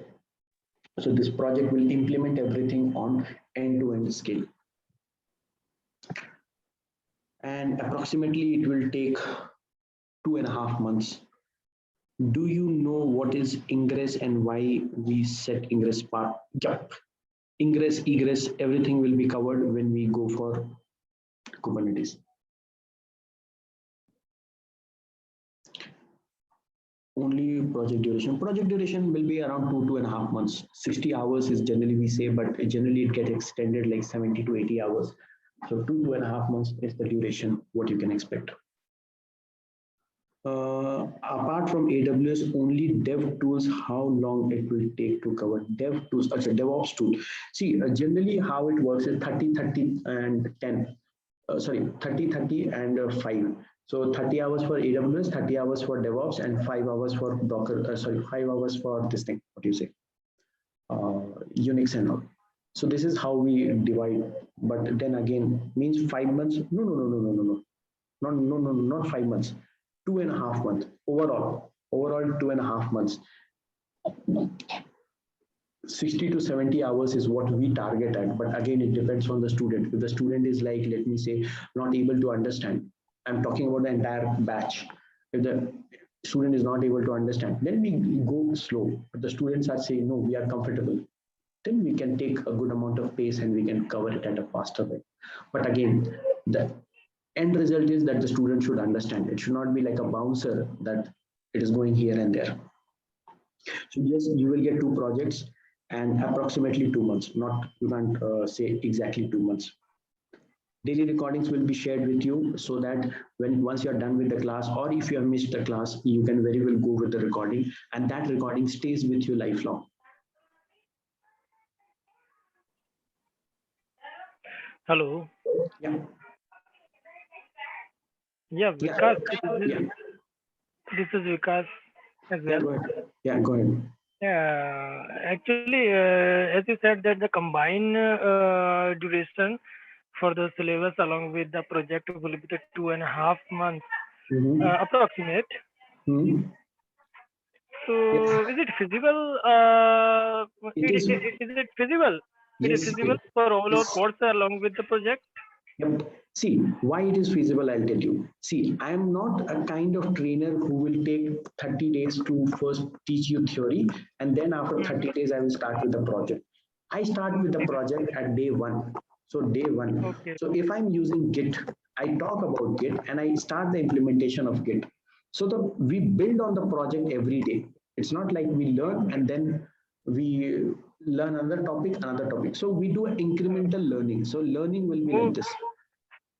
So this project will implement everything on end-to-end scale. And approximately it will take 2.5 months. Do you know what is ingress and why we set ingress part? Yep. Ingress, egress, everything will be covered when we go for Kubernetes. Only project duration. Project duration will be around 2.5 months. 60 hours is generally we say, but generally it gets extended like 70 to 80 hours. So 2.5 months is the duration, what you can expect. Apart from AWS, only dev tools, how long it will take to cover dev tools, okay, DevOps tool. See, generally how it works is 30, 30 and 10. 30, 30 and 5. So 30 hours for AWS, 30 hours for DevOps, and 5 hours for Docker, 5 hours for this thing, what do you say? Unix and all. So this is how we divide. But then again, means 5 months. No, not 5 months. 2.5 months overall 2.5 months. 60 to 70 hours is what we target at, but again it depends on the student. If the student is like, let me say, not able to understand, I'm talking about the entire batch. If the student is not able to understand, then we go slow. But the students are saying, no, we are comfortable, then we can take a good amount of pace and we can cover it at a faster way. But again, the end result is that the student should understand. It should not be like a bouncer that it is going here and there. So yes, you will get 2 projects and approximately 2 months. Not, you can't say exactly 2 months. Daily recordings will be shared with you so that once you're done with the class, or if you have missed the class, you can very well go with the recording, and that recording stays with you lifelong. Hello. Yeah. Yeah, Vikas. Yeah. This is Vikas as Yeah, well. go ahead. Yeah, go ahead. Yeah, actually, as you said that the combined duration for the syllabus along with the project will be the 2.5 months approximate. So Yes. is it feasible? Is it feasible? It is Yes. feasible for all our Yes. course along with the project? Yep. See, why it is feasible, I'll tell you. See, I am not a kind of trainer who will take 30 days to first teach you theory, and then after 30 days, I will start with the project. I start with the project at day 1. So day 1. Okay. So if I'm using Git, I talk about Git and I start the implementation of Git. So we build on the project every day. It's not like we learn and then we learn another topic. So we do incremental learning. So learning will be like this.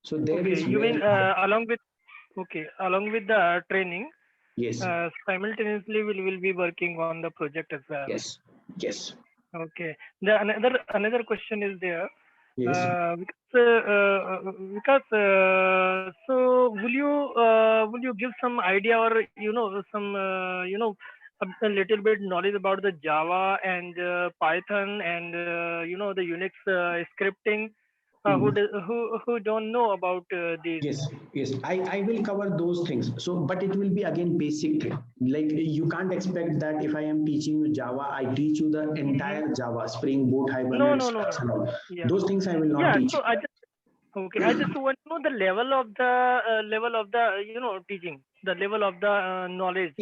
So there Okay, is you where mean along with the training, yes, simultaneously we will be working on the project as well. yes. Okay. The another question is there. Yes. Because so will you give some idea or some a little bit knowledge about the Java and Python and the Unix scripting? Who don't know about these? Yes. I will cover those things. So, but it will be again basic thing. Like you can't expect that if I am teaching you Java, I teach you the entire Java, Spring Boot, Hibernate, No. Struts and all. Yeah. Those things I will not teach. So I just want to know the level of the teaching, the level of the knowledge.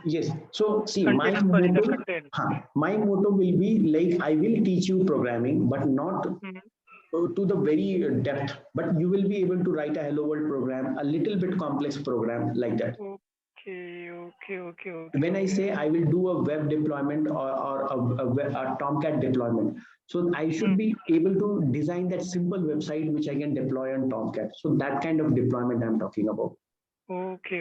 Yes. So see, Content, my motto will be like I will teach you programming, but not to the very depth. But you will be able to write a hello world program, a little bit complex program like that. Okay. When I say I will do a web deployment or a Tomcat deployment, so I should be able to design that simple website which I can deploy on Tomcat. So that kind of deployment I'm talking about. Okay.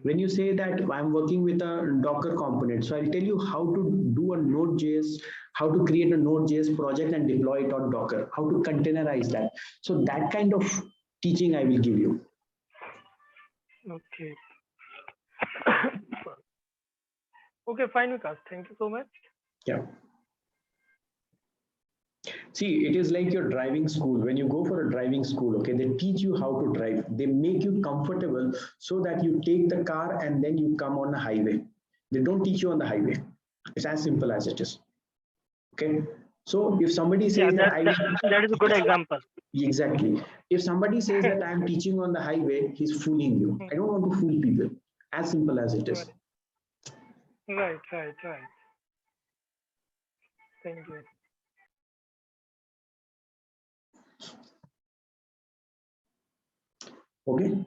When you say that I'm working with a Docker component, so I'll tell you how to do a Node.js, how to create a Node.js project and deploy it on Docker, how to containerize that. So that kind of teaching I will give you. Okay. Okay, fine, Vikas. Thank you so much. Yeah. See, it is like your driving school. When you go for a driving school, okay, they teach you how to drive. They make you comfortable so that you take the car and then you come on the highway. They don't teach you on the highway. It's as simple as it is. Okay. So if somebody says that is a good example. Exactly. If somebody says that I'm teaching on the highway, he's fooling you. I don't want to fool people. As simple as it is. Right. Thank you. Okay.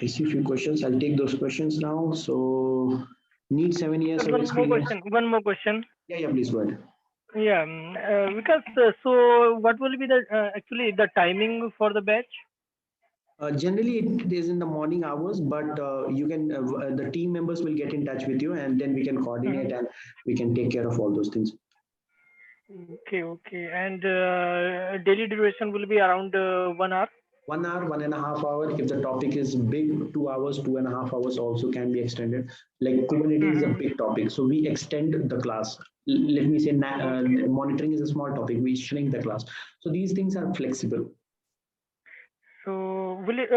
I see a few questions. I'll take those questions now. So, need 7 years of experience. One more question. Yeah, please go ahead. Yeah, because so what will be the actually the timing for the batch? Generally, it is in the morning hours, but you can the team members will get in touch with you, and then we can coordinate and we can take care of all those things. Okay. And daily duration will be around 1 hour. 1 hour, 1.5 hours. If the topic is big, 2 hours, 2.5 hours also can be extended. Like Kubernetes is a big topic, so we extend the class. Let me say monitoring is a small topic. We shrink the class. So these things are flexible. So will you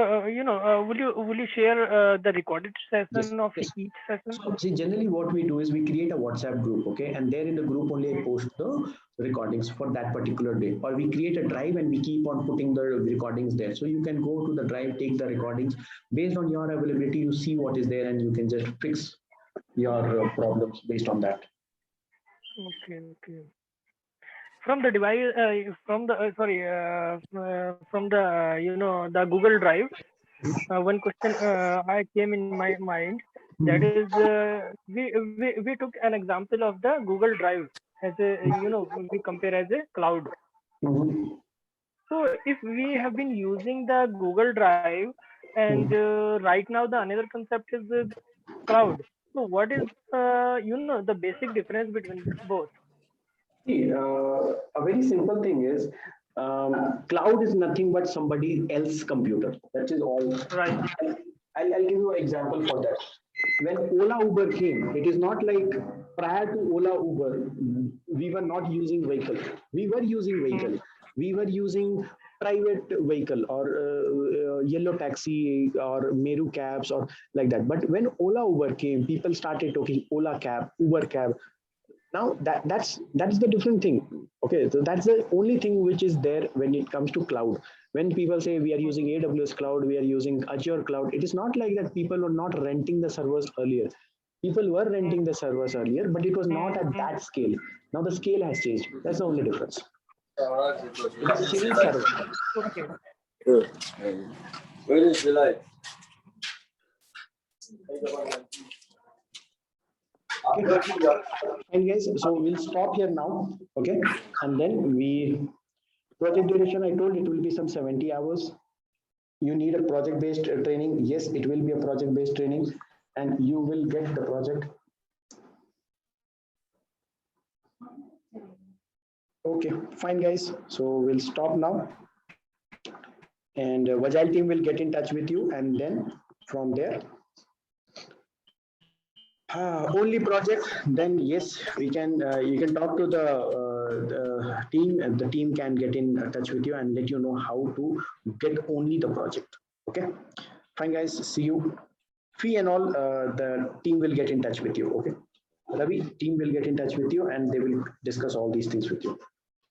will you share the recorded session of each session? So see, generally what we do is we create a WhatsApp group, okay, and there in the group only I post the recordings for that particular day, or we create a drive and we keep on putting the recordings there. So you can go to the drive, take the recordings based on your availability. You see what is there, and you can just fix your problems based on that. Okay. From the device, from the the Google Drive, one question I came in my mind, that is we took an example of the Google Drive as a we compare as a cloud. So if we have been using the Google Drive and right now the another concept is the cloud. So what is the basic difference between both? See, a very simple thing is cloud is nothing but somebody else's computer. That is all. Right. I'll give you an example for that. When Ola Uber came, it is not like prior to Ola Uber, we were not using vehicle. We were using vehicle. We were using private vehicle or yellow taxi or Meru cabs or like that. But when Ola Uber came, people started talking Ola cab, Uber cab. Now that's the different thing. Okay, so that's the only thing which is there when it comes to cloud. When people say we are using AWS cloud, we are using Azure cloud, it is not like that people were not renting the servers earlier. People were renting the servers earlier, but it was not at that scale. Now the scale has changed. That's the only difference. It's a single server. Okay. Good. Where is the light? And guys, so we'll stop here now, okay? And then project duration, I told it will be some 70 hours. You need a project-based training. Yes, it will be a project-based training, and you will get the project. Okay, fine, guys. So we'll stop now. And Agile team will get in touch with you, and then from there, only project, then yes, we can you can talk to the team, and the team can get in touch with you and let you know how to get only the project. Okay, fine, guys, see you. Fee and all, the team will get in touch with you. Okay, Ravi, team will get in touch with you and they will discuss all these things with you.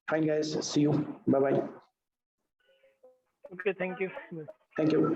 Fine, guys, see you. Bye bye. Okay, thank you. Thank you.